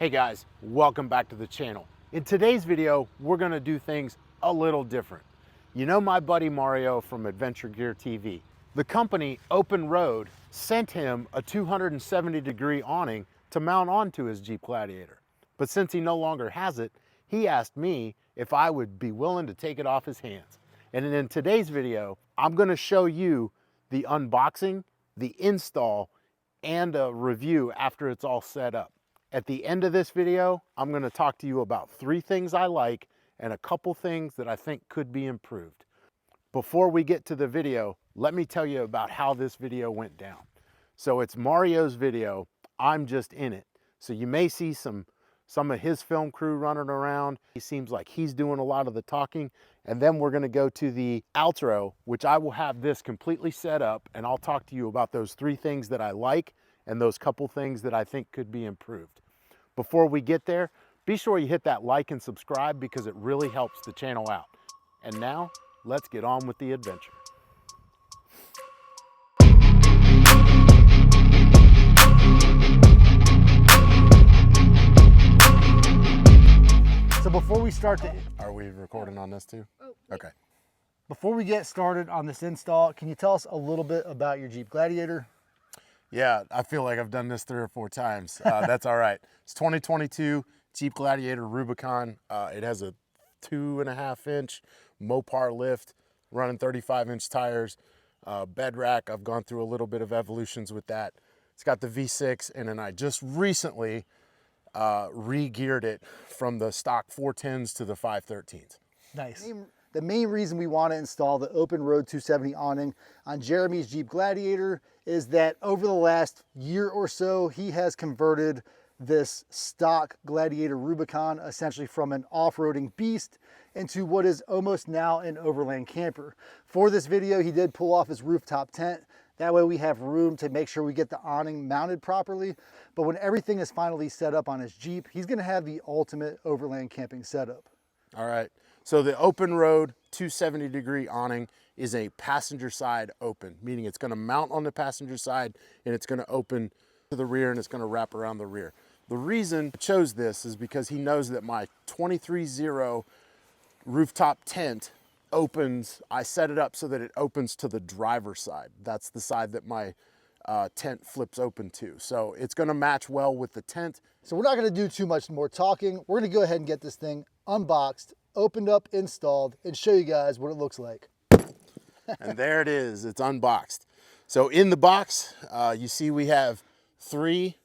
Hey guys, welcome back to the channel. In today's video, we're gonna do things a little different. You know my buddy Mario from Adventure Gear TV. The company OpenRoad sent him a 270-degree awning to mount onto his Jeep Gladiator. But since he no longer has it, he asked me if I would be willing to take it off his hands. And in today's video, I'm gonna show you the unboxing, the install, and a review after it's all set up. At the end of this video, I'm going to talk to you about 3 things I like and a couple things that I think could be improved. Before we get to the video, let me tell you about how this video went down. So it's Mario's video, I'm just in it. So you may see some of his film crew running around. He seems like he's doing a lot of the talking. And then we're going to go to the outro, which I will have this completely set up, and I'll talk to you about those 3 things that I like and those couple things that I think could be improved. Before we get there, be sure you hit that like and subscribe because it really helps the channel out. And now, let's get on with the adventure. So before we start the... Are we recording on this too? Okay. Before we get started on this install, can you tell us a little bit about your Jeep Gladiator? Yeah, I feel like I've done this 3 or 4 times. That's all right. It's 2022 Jeep Gladiator Rubicon. It has a 2.5-inch Mopar lift, running 35-inch tires. Bedrack, I've gone through a little bit of evolutions with that. It's got the V6, and then I just recently re-geared it from the stock 410s to the 513s. Nice. The main reason we want to install the OpenRoad 270 awning on Jeremy's Jeep Gladiator is that over the last year or so, he has converted this stock Gladiator Rubicon essentially from an off-roading beast into what is almost now an overland camper. For this video, he did pull off his rooftop tent. That way we have room to make sure we get the awning mounted properly. But when everything is finally set up on his Jeep, he's gonna have the ultimate overland camping setup. All right. So the OpenRoad 270-degree awning is a passenger side open, meaning it's going to mount on the passenger side and it's going to open to the rear and it's going to wrap around the rear. The reason I chose this is because he knows that my 23.0 rooftop tent opens, I set it up so that it opens to the driver's side. That's the side that my tent flips open to. So it's going to match well with the tent. So we're not going to do too much more talking. We're going to go ahead and get this thing unboxed, opened up, installed, and show you guys what it looks like. And there it is, it's unboxed. So in the box, you see we have 3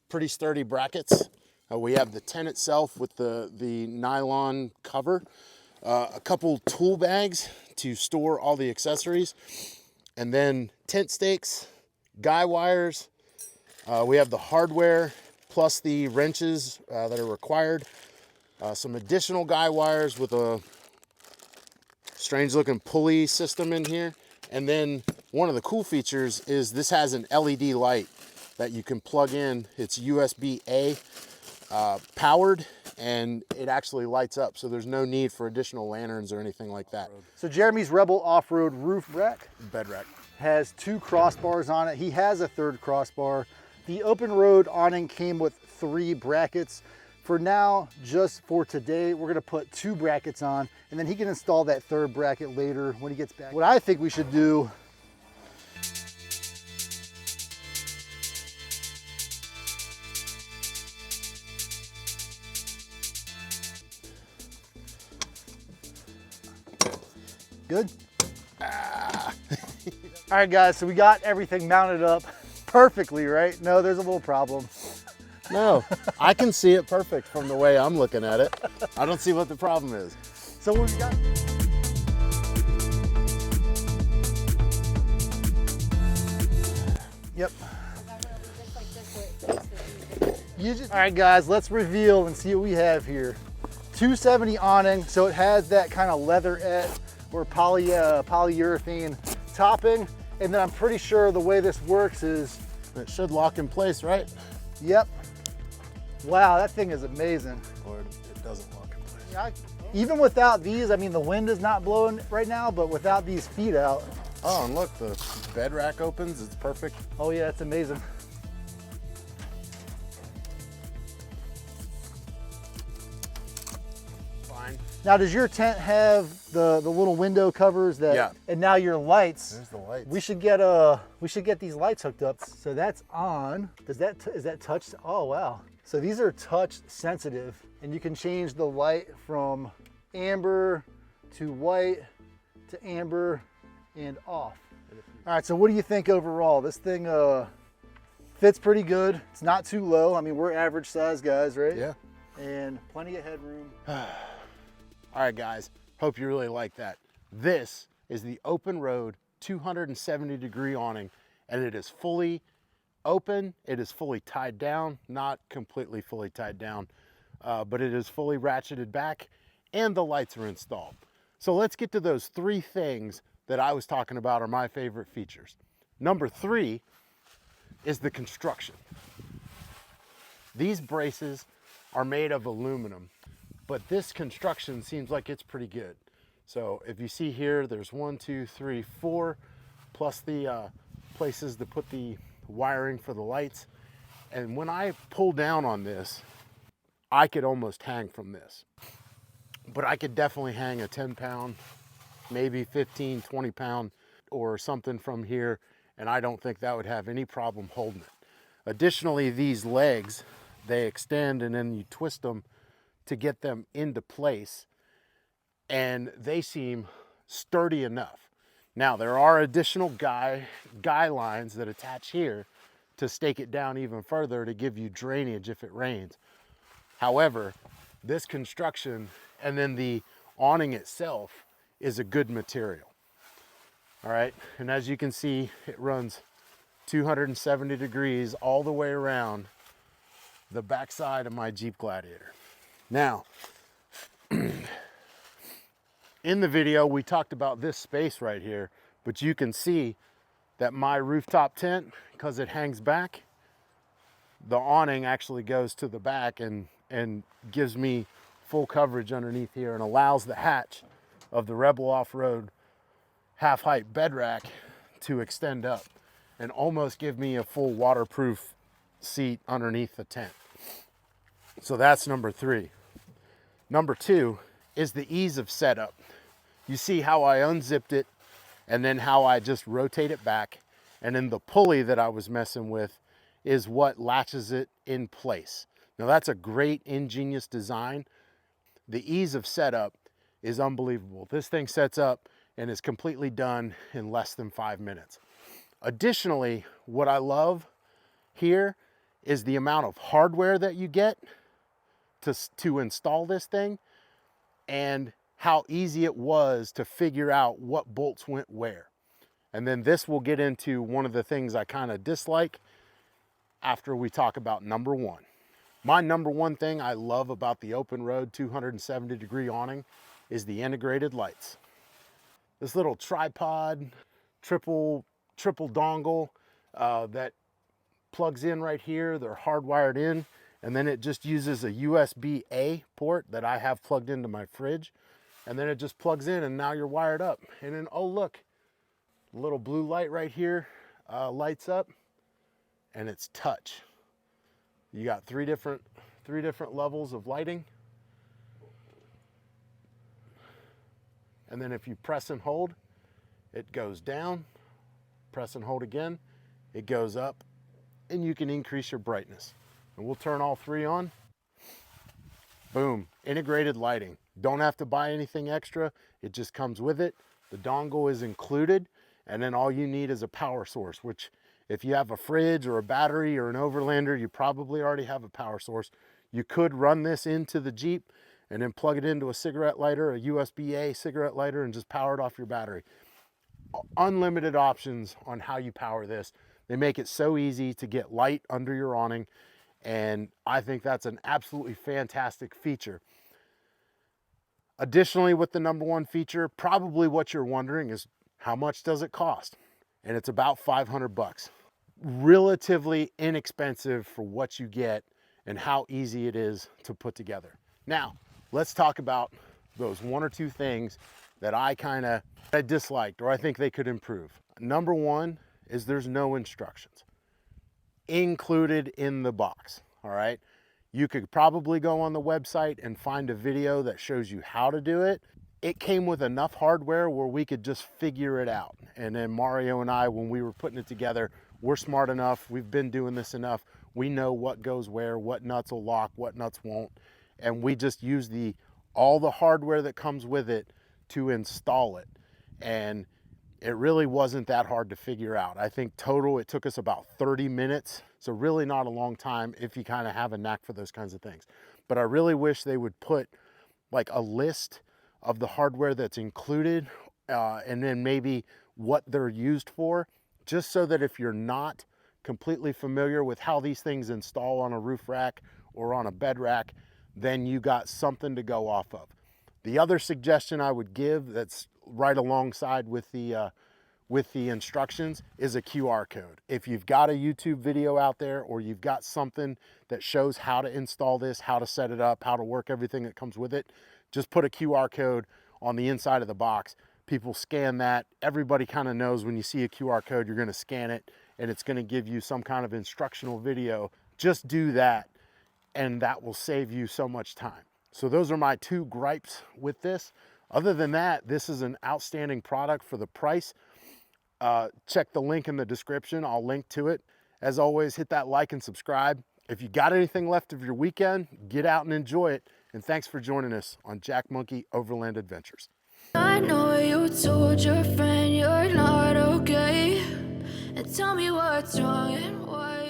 pretty sturdy brackets. We have the tent itself with the nylon cover, a couple tool bags to store all the accessories, and then tent stakes, guy wires. We have the hardware plus the wrenches that are required. Some additional guy wires with a strange looking pulley system in here. And then one of the cool features is this has an LED light that you can plug in. It's USB-A powered, and it actually lights up. So there's no need for additional lanterns or anything like that. So Jeremy's Rebel off-road roof rack Bedrack has 2 crossbars on it. He has a 3rd crossbar. The OpenRoad awning came with 3 brackets. For now, just for today, we're gonna put 2 brackets on, and then he can install that 3rd bracket later when he gets back. What I think we should do good? All right, guys, so we got everything mounted up perfectly, right? No, there's a little problem. No, I can see it perfect from the way I'm looking at it. I don't see what the problem is. So what we got? Yep. All right, guys, let's reveal and see what we have here. 270 awning, so it has that kind of leatherette or polyurethane topping. And then I'm pretty sure the way this works is... It should lock in place, right? Yep. Wow, that thing is amazing. Or it doesn't lock in place. Yeah, even without these, I mean, the wind is not blowing right now, but without these feet out. Oh, and look, the bed rack opens, it's perfect. Oh yeah, it's amazing. Now, does your tent have the little window covers that? Yeah. And now your lights. There's the lights. We should get these lights hooked up. So that's on. Is that touch? Oh wow. So these are touch sensitive, and you can change the light from amber to white to amber and off. All right. So what do you think overall? This thing fits pretty good. It's not too low. I mean, we're average size guys, right? Yeah. And plenty of headroom. All right, guys, hope you really like that. This is the OpenRoad 270-degree awning, and it is fully open. It is fully tied down, not completely fully tied down, but it is fully ratcheted back, and the lights are installed. So let's get to those three things that I was talking about are my favorite features. Number 3 is the construction. These braces are made of aluminum, but this construction seems like it's pretty good. So if you see here, there's 1, 2, 3, 4, plus the places to put the wiring for the lights. And when I pull down on this, I could almost hang from this. But I could definitely hang a 10-pound, maybe 15, 20-pound or something from here, and I don't think that would have any problem holding it. Additionally, these legs, they extend and then you twist them to get them into place, and they seem sturdy enough. Now, there are additional guy lines that attach here to stake it down even further to give you drainage if it rains. However, this construction and then the awning itself is a good material. All right, and as you can see, it runs 270 degrees all the way around the backside of my Jeep Gladiator. Now, in the video, we talked about this space right here, but you can see that my rooftop tent, because it hangs back, the awning actually goes to the back and gives me full coverage underneath here and allows the hatch of the Rebel Off-Road half-height Bedrack to extend up and almost give me a full waterproof seat underneath the tent. So that's number 3. Number 2 is the ease of setup. You see how I unzipped it and then how I just rotate it back. And then the pulley that I was messing with is what latches it in place. Now that's a great ingenious design. The ease of setup is unbelievable. This thing sets up and is completely done in less than 5 minutes. Additionally, what I love here is the amount of hardware that you get to install this thing, and how easy it was to figure out what bolts went where. And then this will get into one of the things I kind of dislike after we talk about number 1. My number 1 thing I love about the OpenRoad 270-degree awning is the integrated lights. This little tripod, triple dongle that plugs in right here. They're hardwired in, and then it just uses a USB-A port that I have plugged into my fridge, and then it just plugs in and now you're wired up. And then, oh look, a little blue light right here lights up, and it's touch. You got three different levels of lighting. And then if you press and hold, it goes down. Press and hold again, it goes up, and you can increase your brightness. And we'll turn all 3 on. Boom, integrated lighting. Don't have to buy anything extra. It just comes with it. The dongle is included, and then all you need is a power source, which if you have a fridge or a battery or an Overlander, you probably already have a power source. You could run this into the Jeep and then plug it into a cigarette lighter, a USB-A cigarette lighter, and just power it off your battery. Unlimited options on how you power this. They make it so easy to get light under your awning, and I think that's an absolutely fantastic feature. Additionally, with the number 1 feature, probably what you're wondering is how much does it cost? And it's about 500 bucks. Relatively inexpensive for what you get and how easy it is to put together. Now, let's talk about those 1 or 2 things that I disliked or I think they could improve. Number 1 is there's no instructions included in the box, all right? You could probably go on the website and find a video that shows you how to do it. It came with enough hardware where we could just figure it out. And then Mario and I, when we were putting it together, we're smart enough, we've been doing this enough, we know what goes where, what nuts will lock, what nuts won't. And we just use all the hardware that comes with it to install it. And it really wasn't that hard to figure out. I think total, it took us about 30 minutes. So really not a long time if you kind of have a knack for those kinds of things. But I really wish they would put like a list of the hardware that's included and then maybe what they're used for, just so that if you're not completely familiar with how these things install on a roof rack or on a bed rack, then you got something to go off of. The other suggestion I would give that's right alongside with the instructions is a QR code. If you've got a YouTube video out there or you've got something that shows how to install this, how to set it up, how to work everything that comes with it, just put a QR code on the inside of the box. People scan that. Everybody kind of knows when you see a QR code, you're going to scan it and it's going to give you some kind of instructional video. Just do that and that will save you so much time. So those are my two gripes with this. Other than that, this is an outstanding product for the price. Check the link in the description. I'll link to it. As always, hit that like and subscribe. If you got anything left of your weekend, get out and enjoy it. And thanks for joining us on Jack Monkey Overland Adventures. I know you told your friend you're not okay, and tell me what's wrong and why.